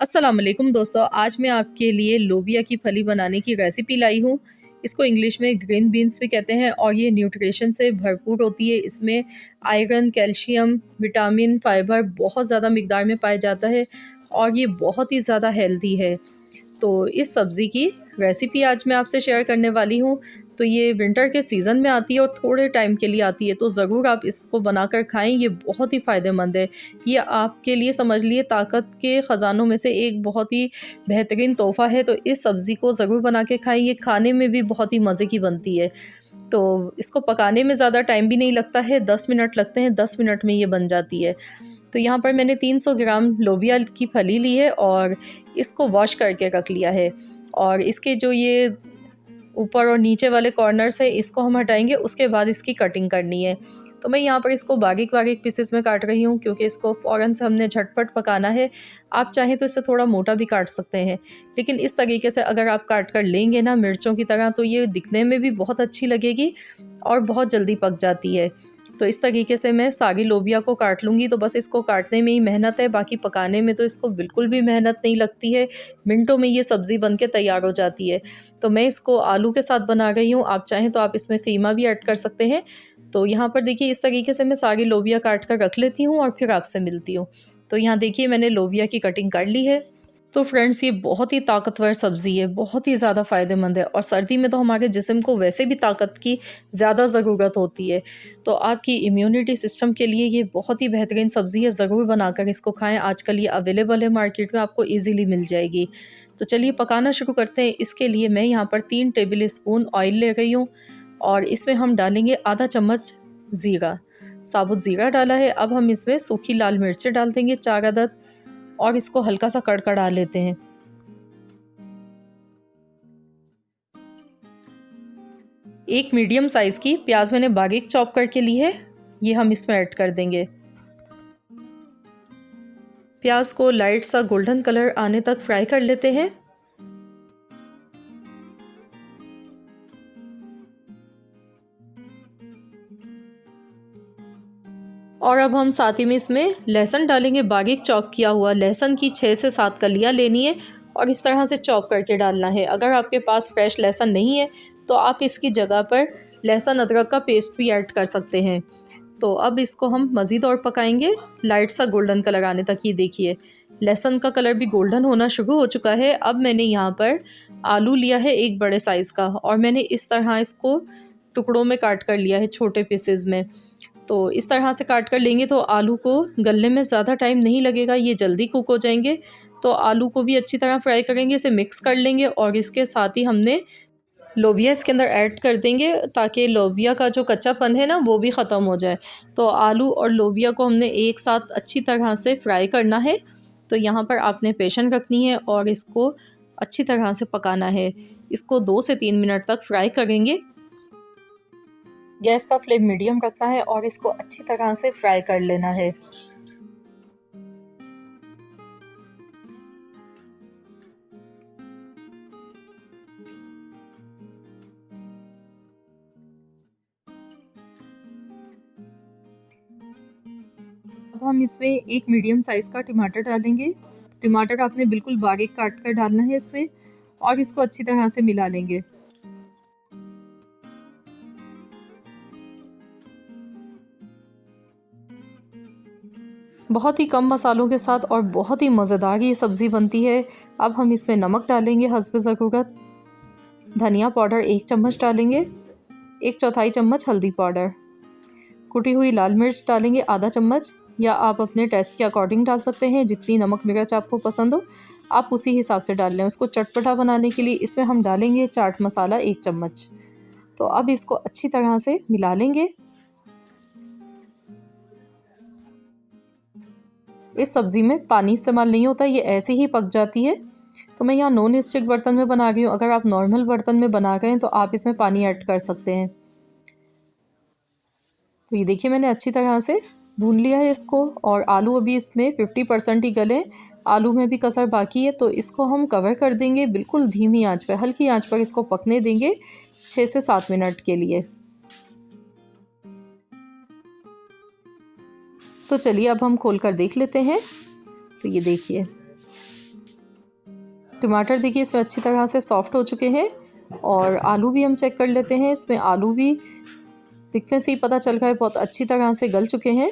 अस्सलाम वालेकुम दोस्तों, आज मैं आपके लिए लोबिया की फली बनाने की रेसिपी लाई हूँ। इसको इंग्लिश में ग्रीन बीन्स भी कहते हैं और ये न्यूट्रिशन से भरपूर होती है। इसमें आयरन, कैल्शियम, विटामिन, फाइबर बहुत ज़्यादा मिकदार में पाया जाता है और ये बहुत ही ज़्यादा हेल्दी है। तो इस सब्ज़ी की रेसिपी आज मैं आपसे शेयर करने वाली हूँ। तो ये विंटर के सीज़न में आती है और थोड़े टाइम के लिए आती है, तो ज़रूर आप इसको बनाकर खाएँ, ये बहुत ही फ़ायदेमंद है। ये आपके लिए समझ लिए ताकत के ख़ज़ानों में से एक बहुत ही बेहतरीन तोहफ़ा है, तो इस सब्ज़ी को ज़रूर बना के खाएँ, ये खाने में भी बहुत ही मज़े की बनती है। तो इसको पकाने में ज़्यादा टाइम भी नहीं लगता है, 10 मिनट लगते हैं, 10 मिनट में ये बन जाती है। तो यहाँ पर मैंने 300 ग्राम लोबिया की फली ली है और इसको वॉश करके रख लिया है और इसके जो ये ऊपर और नीचे वाले कॉर्नर्स है इसको हम हटाएंगे, उसके बाद इसकी कटिंग करनी है। तो मैं यहाँ पर इसको बारीक बारीक पीसेस में काट रही हूँ क्योंकि इसको फ़ौरन से हमने झटपट पकाना है। आप चाहें तो इससे थोड़ा मोटा भी काट सकते हैं, लेकिन इस तरीके से अगर आप काट कर लेंगे ना मिर्चों की तरह, तो ये दिखने में भी बहुत अच्छी लगेगी और बहुत जल्दी पक जाती है। तो इस तरीके से मैं सारी लोबिया को काट लूँगी। तो बस इसको काटने में ही मेहनत है, बाकी पकाने में तो इसको बिल्कुल भी मेहनत नहीं लगती है। मिनटों में ये सब्ज़ी बन के तैयार हो जाती है। तो मैं इसको आलू के साथ बना रही हूँ, आप चाहें तो आप इसमें कीमा भी ऐड कर सकते हैं। तो यहाँ पर देखिए इस तरीके से मैं सारी लोबिया काट कर रख लेती हूँ और फिर आपसे मिलती हूँ। तो यहाँ देखिए मैंने लोबिया की कटिंग कर ली है। तो फ्रेंड्स, ये बहुत ही ताकतवर सब्ज़ी है, बहुत ही ज़्यादा फ़ायदेमंद है और सर्दी में तो हमारे जिस्म को वैसे भी ताकत की ज़्यादा ज़रूरत होती है। तो आपकी इम्यूनिटी सिस्टम के लिए ये बहुत ही बेहतरीन सब्ज़ी है, ज़रूर बनाकर इसको खाएँ। आजकल ये अवेलेबल है मार्केट में, आपको ईज़िली मिल जाएगी। तो चलिए पकाना शुरू करते हैं। इसके लिए मैं यहाँ पर 3 टेबल स्पून ऑयल ले रही हूँ और इसमें हम डालेंगे आधा चम्मच ज़ीरा, साबुत ज़ीरा डाला है। अब हम इसमें सूखी लाल मिर्चें डाल देंगे 4 अदद और इसको हल्का सा कड़कड़ा लेते हैं। एक मीडियम साइज़ की प्याज मैंने बारीक चॉप करके ली है, ये हम इसमें ऐड कर देंगे। प्याज को लाइट सा गोल्डन कलर आने तक फ्राई कर लेते हैं। और अब हम साथ ही में इसमें लहसुन डालेंगे, बारीक चॉप किया हुआ लहसुन की 6 से 7 कलियां लेनी है और इस तरह से चॉप करके डालना है। अगर आपके पास फ्रेश लहसुन नहीं है तो आप इसकी जगह पर लहसुन अदरक का पेस्ट भी ऐड कर सकते हैं। तो अब इसको हम मज़ीद और पकाएंगे लाइट सा गोल्डन कलर आने तक। ये देखिए लहसुन का कलर भी गोल्डन होना शुरू हो चुका है। अब मैंने यहाँ पर आलू लिया है एक बड़े साइज़ का और मैंने इस तरह इसको टुकड़ों में काट कर लिया है, छोटे पीसेज में। तो इस तरह से काट कर लेंगे तो आलू को गलने में ज़्यादा टाइम नहीं लगेगा, ये जल्दी कुक हो जाएंगे। तो आलू को भी अच्छी तरह फ्राई करेंगे, इसे मिक्स कर लेंगे और इसके साथ ही हमने लोबिया इसके अंदर ऐड कर देंगे ताकि लोबिया का जो कच्चापन है ना वो भी ख़त्म हो जाए। तो आलू और लोबिया को हमने एक साथ अच्छी तरह से फ्राई करना है। तो यहाँ पर आपने पेशेंस रखनी है और इसको अच्छी तरह से पकाना है। इसको 2 से 3 मिनट तक फ्राई करेंगे। गैस का फ्लेम मीडियम रखना है और इसको अच्छी तरह से फ्राई कर लेना है। अब हम इसमें एक मीडियम साइज़ का टमाटर डालेंगे। टमाटर आपने बिल्कुल बारीक काट कर डालना है इसमें और इसको अच्छी तरह से मिला लेंगे। बहुत ही कम मसालों के साथ और बहुत ही मज़ेदार ये सब्ज़ी बनती है। अब हम इसमें नमक डालेंगे हस्ब ज़रूरत, धनिया पाउडर 1 चम्मच डालेंगे, 1/4 चम्मच हल्दी पाउडर, कुटी हुई लाल मिर्च डालेंगे आधा चम्मच, या आप अपने टेस्ट के अकॉर्डिंग डाल सकते हैं। जितनी नमक मिर्च आपको पसंद हो आप उसी हिसाब से डाल लें। उसको चटपटा बनाने के लिए इसमें हम डालेंगे चाट मसाला 1 चम्मच। तो अब इसको अच्छी तरह से मिला लेंगे। इस सब्ज़ी में पानी इस्तेमाल नहीं होता, ये ऐसे ही पक जाती है। तो मैं यहाँ नॉन स्टिक बर्तन में बना रही हूँ, अगर आप नॉर्मल बर्तन में बना रहे हैं तो आप इसमें पानी ऐड कर सकते हैं। तो ये देखिए मैंने अच्छी तरह से भून लिया है इसको और आलू अभी इसमें 50% ही गले, आलू में भी कसर बाकी है। तो इसको हम कवर कर देंगे बिल्कुल धीमी आंच पर, हल्की आंच पर इसको पकने देंगे 6 से 7 मिनट के लिए। तो चलिए अब हम खोल कर देख लेते हैं। तो ये देखिए टमाटर देखिए इसमें अच्छी तरह से सॉफ्ट हो चुके हैं और आलू भी हम चेक कर लेते हैं। इसमें आलू भी दिखने से ही पता चल रहा है बहुत अच्छी तरह से गल चुके हैं।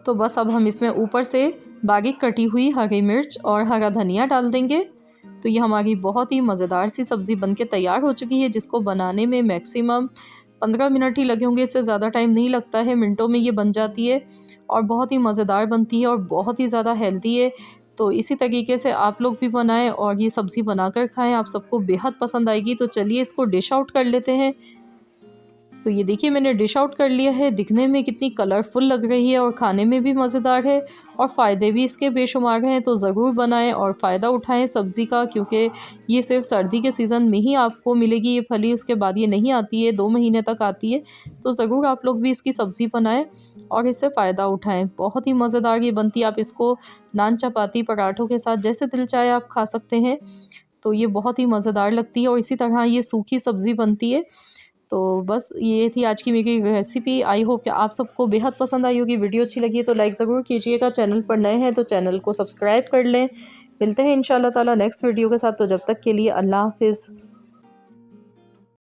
तो बस अब हम इसमें ऊपर से बारीक कटी हुई हरी मिर्च और हरा धनिया डाल देंगे। तो ये हमारी बहुत ही मज़ेदार सी सब्ज़ी बनके तैयार हो चुकी है, जिसको बनाने में मैक्सिमम 15 मिनट ही लगे होंगे। इससे ज़्यादा टाइम नहीं लगता है, मिनटों में ये बन जाती है और बहुत ही मज़ेदार बनती है और बहुत ही ज़्यादा हेल्दी है। तो इसी तरीके से आप लोग भी बनाएं और ये सब्ज़ी बनाकर खाएं, आप सबको बेहद पसंद आएगी। तो चलिए इसको डिश आउट कर लेते हैं। तो ये देखिए मैंने डिश आउट कर लिया है। दिखने में कितनी कलरफुल लग रही है और खाने में भी मज़ेदार है और फ़ायदे भी इसके बेशुमार हैं। तो ज़रूर बनाएं और फ़ायदा उठाएं सब्ज़ी का, क्योंकि ये सिर्फ सर्दी के सीज़न में ही आपको मिलेगी ये फली, उसके बाद ये नहीं आती है, 2 महीने तक आती है। तो ज़रूर आप लोग भी इसकी सब्ज़ी बनाएं और इससे फ़ायदा उठाएं। बहुत ही मज़ेदार ये बनती है। आप इसको नान, चपाती, पराठों के साथ जैसे दिल चाहे आप खा सकते हैं। तो ये बहुत ही मज़ेदार लगती है और इसी तरह ये सूखी सब्ज़ी बनती है। तो बस ये थी आज की मेरी रेसिपी। आई होप कि आप सबको बेहद पसंद आई होगी। वीडियो अच्छी लगी है तो लाइक ज़रूर कीजिएगा। चैनल पर नए हैं तो चैनल को सब्सक्राइब कर लें। मिलते हैं इंशाल्लाह ताला नेक्स्ट वीडियो के साथ। तो जब तक के लिए अल्लाह हाफ़िज़।